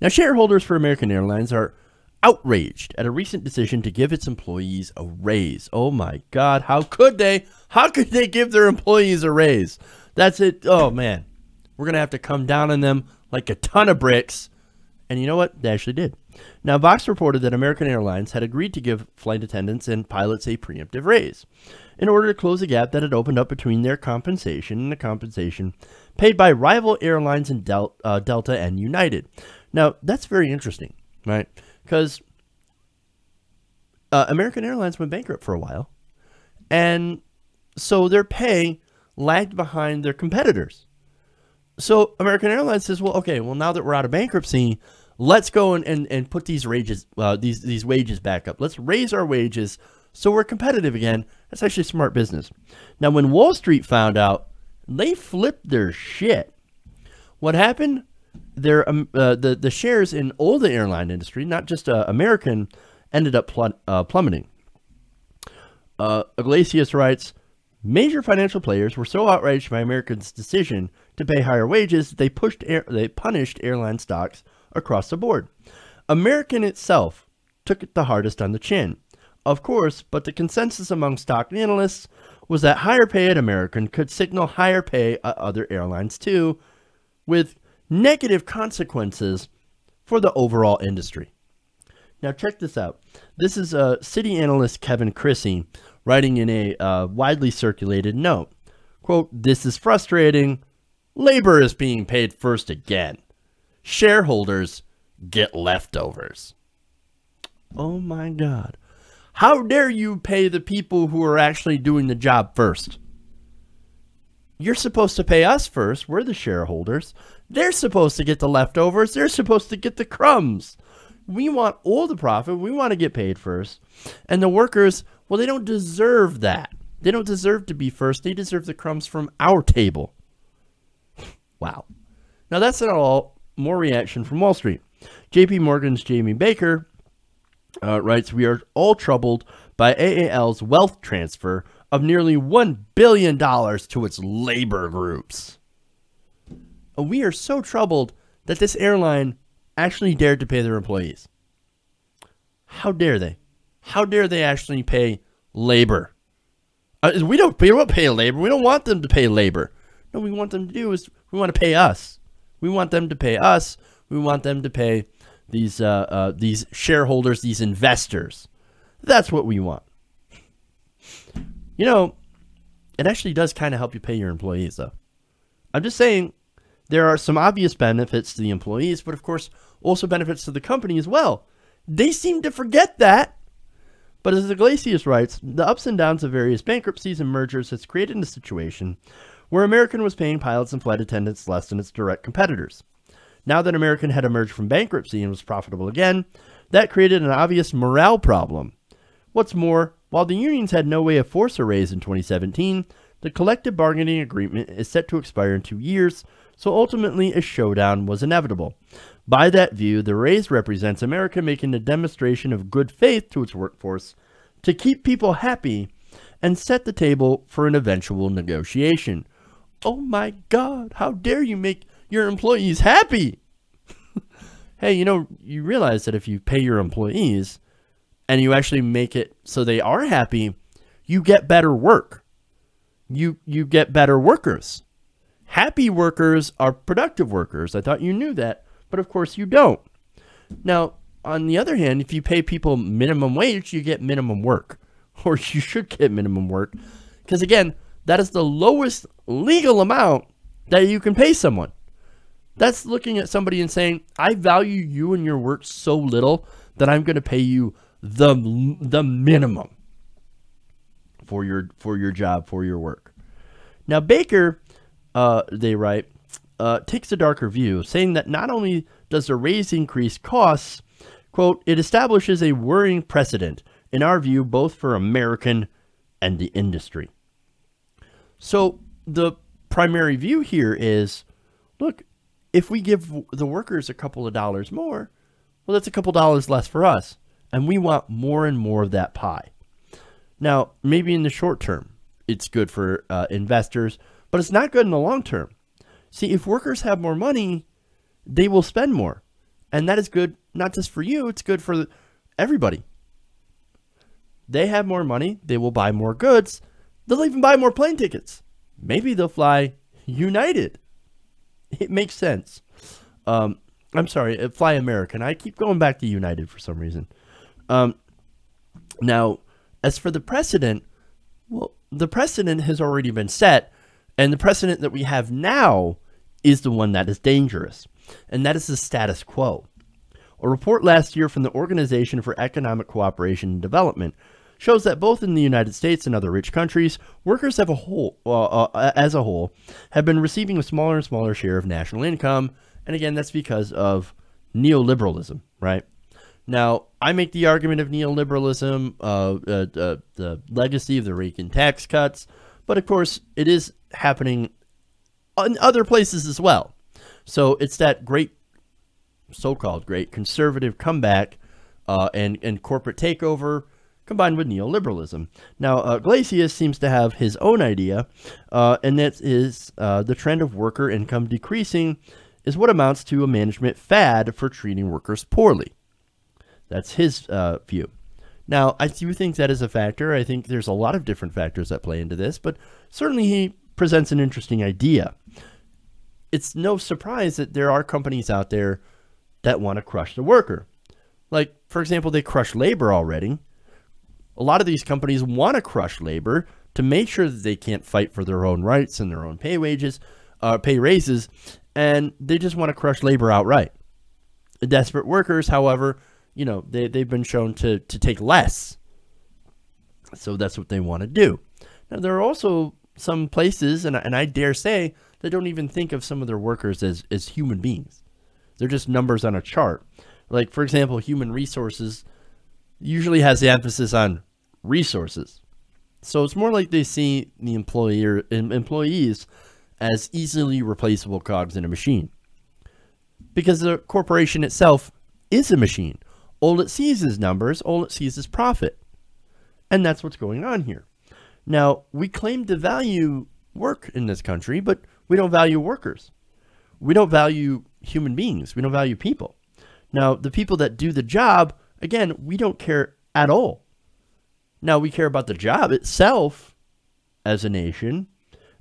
Now, shareholders for American Airlines are outraged at a recent decision to give its employees a raise. Oh my God, how could they? How could they give their employees a raise? That's it. Oh man, we're going to have to come down on them like a ton of bricks. And you know what? They actually did. Now, Vox reported that American Airlines had agreed to give flight attendants and pilots a preemptive raise in order to close a gap that had opened up between their compensation and the compensation paid by rival airlines in Delta and United. Now, that's very interesting, right? Because American Airlines went bankrupt for a while, and so their pay lagged behind their competitors. So American Airlines says, well, okay, well, now that we're out of bankruptcy, let's go and put these wages back up. Let's raise our wages so we're competitive again. That's actually smart business. Now, when Wall Street found out, they flipped their shit. What happened? The shares in all the airline industry, not just American, ended up plummeting. Iglesias writes, major financial players were so outraged by Americans' decision to pay higher wages that they punished airline stocks across the board. American itself took it the hardest on the chin, of course, but the consensus among stock analysts was that higher pay at American could signal higher pay at other airlines too, with negative consequences for the overall industry. Now check this out. This is Citi analyst Kevin Chrissy writing in a widely circulated note. Quote, "This is frustrating. Labor is being paid first again. Shareholders get leftovers." Oh my God. How dare you pay the people who are actually doing the job first? You're supposed to pay us first. We're the shareholders. They're supposed to get the leftovers. They're supposed to get the crumbs. We want all the profit. We want to get paid first. And the workers, well, they don't deserve that. They don't deserve to be first. They deserve the crumbs from our table. Wow. Now, that's not all. More reaction from Wall Street. JP Morgan's Jamie Baker writes, "We are all troubled by AAL's wealth transfer of nearly $1 billion to its labor groups. We are so troubled that this airline actually dared to pay their employees. How dare they? How dare they actually pay labor? We don't pay labor. We don't want them to pay labor. No, we want them to do is we want to pay us. We want them to pay us. We want them to pay these shareholders, these investors. That's what we want. You know, it actually does kind of help you pay your employees, though. I'm just saying there are some obvious benefits to the employees, but of course, also benefits to the company as well. They seem to forget that. But as Iglesias writes, the ups and downs of various bankruptcies and mergers has created a situation where American was paying pilots and flight attendants less than its direct competitors. Now that American had emerged from bankruptcy and was profitable again, that created an obvious morale problem. What's more, while the unions had no way to force a raise in 2017, the collective bargaining agreement is set to expire in 2 years, so ultimately a showdown was inevitable. By that view, the raise represents America making a demonstration of good faith to its workforce to keep people happy and set the table for an eventual negotiation. Oh my God, how dare you make your employees happy? Hey, you know, you realize that if you pay your employees and you actually make it so they are happy, you get better work. You get better workers. Happy workers are productive workers. I thought you knew that, but of course you don't. Now, on the other hand, if you pay people minimum wage, you get minimum work, or you should get minimum work, because again, that is the lowest legal amount that you can pay someone. That's looking at somebody and saying, I value you and your work so little that I'm going to pay you the minimum for your job, for your work. Now, Baker, they write, takes a darker view, saying that not only does the raise increase costs, quote, it establishes a worrying precedent, in our view, both for American and the industry. So the primary view here is, look, if we give the workers a couple of dollars more, well, that's a couple dollars less for us. And we want more and more of that pie. Now, maybe in the short term, it's good for investors, but it's not good in the long term. See, if workers have more money, they will spend more. And that is good, not just for you, it's good for everybody. They have more money, they will buy more goods, they'll even buy more plane tickets. Maybe they'll fly United. It makes sense. I'm sorry, fly American. I keep going back to United for some reason. Now, as for the precedent, well, the precedent has already been set, and the precedent that we have now is the one that is dangerous, and that is the status quo. A report last year from the Organization for Economic Cooperation and Development shows that both in the United States and other rich countries, workers as a whole have been receiving a smaller and smaller share of national income, and again, that's because of neoliberalism, right? Now, I make the argument of neoliberalism, the legacy of the Reagan tax cuts, but of course, it is happening in other places as well. So it's that great, so-called great conservative comeback and corporate takeover combined with neoliberalism. Now, Iglesias seems to have his own idea, and that is the trend of worker income decreasing is what amounts to a management fad for treating workers poorly. That's his view. Now, I do think that is a factor. I think there's a lot of different factors that play into this, but certainly he presents an interesting idea. It's no surprise that there are companies out there that want to crush the worker. Like, for example, they crush labor already. A lot of these companies want to crush labor to make sure that they can't fight for their own rights and their own pay raises, and they just want to crush labor outright. The desperate workers, however, you know, they've been shown to take less. So that's what they want to do. Now, there are also some places, and I dare say, that don't even think of some of their workers as human beings. They're just numbers on a chart. Like, for example, human resources usually has the emphasis on resources. So it's more like they see the employees as easily replaceable cogs in a machine. Because the corporation itself is a machine. All it sees is numbers, all it sees is profit. And that's what's going on here. Now, we claim to value work in this country, but we don't value workers. We don't value human beings. We don't value people. Now, the people that do the job, again, we don't care at all. Now, we care about the job itself as a nation,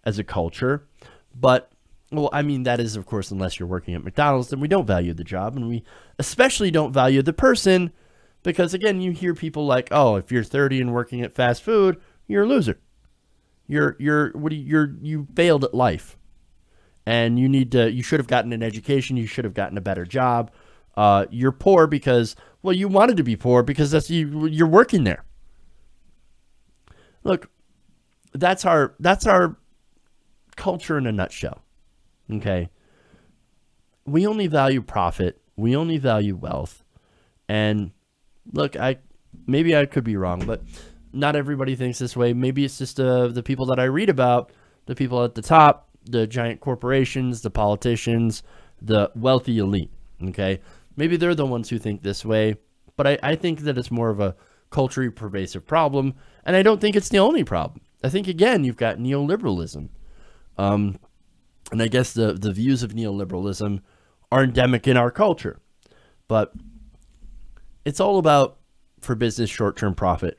as a culture, but, well, I mean, that is, of course, unless you're working at McDonald's, then we don't value the job, and we especially don't value the person, because, again, you hear people like, oh, if you're 30 and working at fast food, you're a loser. You failed at life, and you should have gotten an education, you should have gotten a better job. You're poor because, well, you wanted to be poor because you're working there. Look, that's our culture in a nutshell. Okay. We only value profit. We only value wealth. And look, maybe I could be wrong, but not everybody thinks this way. Maybe it's just the people that I read about, the people at the top, the giant corporations, the politicians, the wealthy elite. Okay. Maybe they're the ones who think this way, but I think that it's more of a culturally pervasive problem, and I don't think it's the only problem. I think, again, you've got neoliberalism. And I guess the views of neoliberalism are endemic in our culture. But it's all about, for business, short-term profit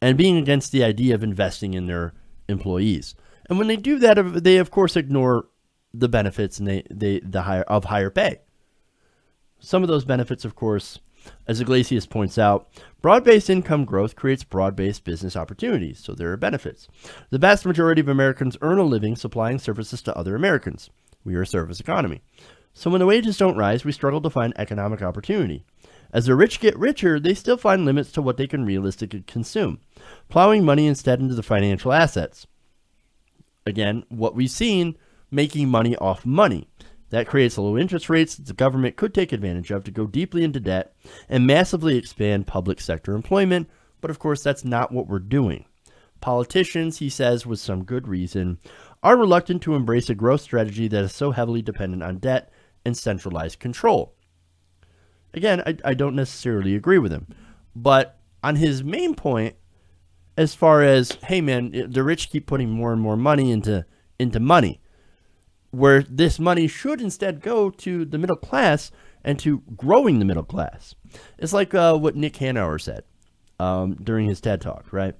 and being against the idea of investing in their employees. And when they do that, they, of course, ignore the benefits and higher pay. Some of those benefits, of course, as Iglesias points out, broad-based income growth creates broad-based business opportunities, so there are benefits. The vast majority of Americans earn a living supplying services to other Americans. We are a service economy. So when the wages don't rise, we struggle to find economic opportunity. As the rich get richer, they still find limits to what they can realistically consume, plowing money instead into the financial assets. Again, what we've seen, making money off money. That creates low interest rates that the government could take advantage of to go deeply into debt and massively expand public sector employment. But of course, that's not what we're doing. Politicians, he says, with some good reason, are reluctant to embrace a growth strategy that is so heavily dependent on debt and centralized control. Again, I don't necessarily agree with him. But on his main point, as far as, hey man, the rich keep putting more and more money into money, where this money should instead go to the middle class and to growing the middle class. It's like what Nick Hanauer said during his TED Talk, right?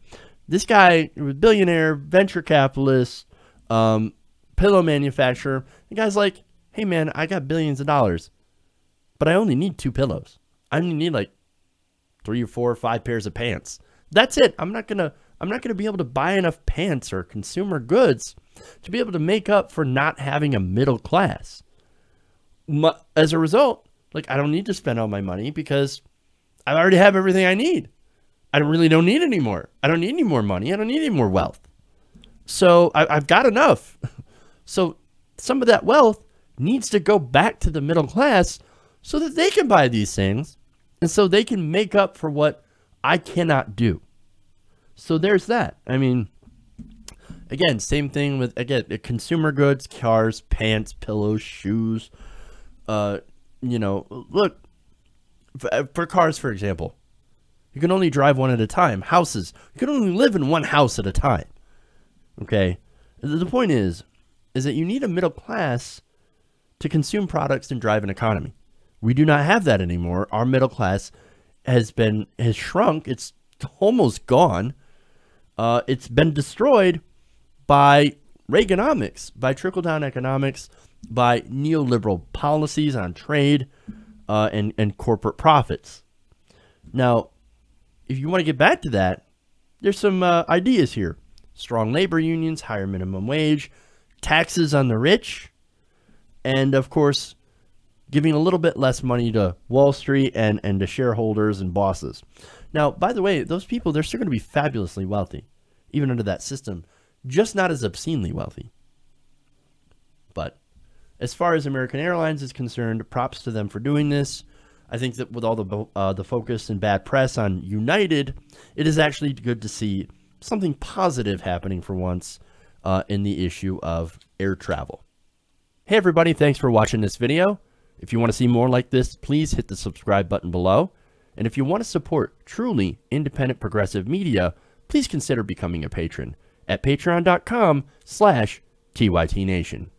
This guy was a billionaire, venture capitalist, pillow manufacturer. The guy's like, hey man, I got billions of dollars, but I only need 2 pillows. I only need like 3 or 4 or 5 pairs of pants. That's it. I'm not gonna be able to buy enough pants or consumer goods to be able to make up for not having a middle class. As a result, like, I don't need to spend all my money because I already have everything I need. I really don't need any more. I don't need any more money. I don't need any more wealth. So I've got enough. So some of that wealth needs to go back to the middle class so that they can buy these things and so they can make up for what I cannot do. So there's that. I mean, again, same thing with, again, consumer goods, cars, pants, pillows, shoes. Look, for cars, for example, you can only drive one at a time. Houses, you can only live in one house at a time. Okay? The point is that you need a middle class to consume products and drive an economy. We do not have that anymore. Our middle class has shrunk. It's almost gone. It's been destroyed by Reaganomics, by trickle-down economics, by neoliberal policies on trade and corporate profits. Now, if you want to get back to that, there's some ideas here. Strong labor unions, higher minimum wage, taxes on the rich, and, of course, giving a little bit less money to Wall Street and to shareholders and bosses. Now, by the way, those people, they're still going to be fabulously wealthy, even under that system, just not as obscenely wealthy. But as far as American Airlines is concerned, props to them for doing this. I think that with all the focus and bad press on United, it is actually good to see something positive happening for once in the issue of air travel. Hey everybody, thanks for watching this video. If you want to see more like this, please hit the subscribe button below. And if you want to support truly independent progressive media, please consider becoming a patron at patreon.com/TYTNation.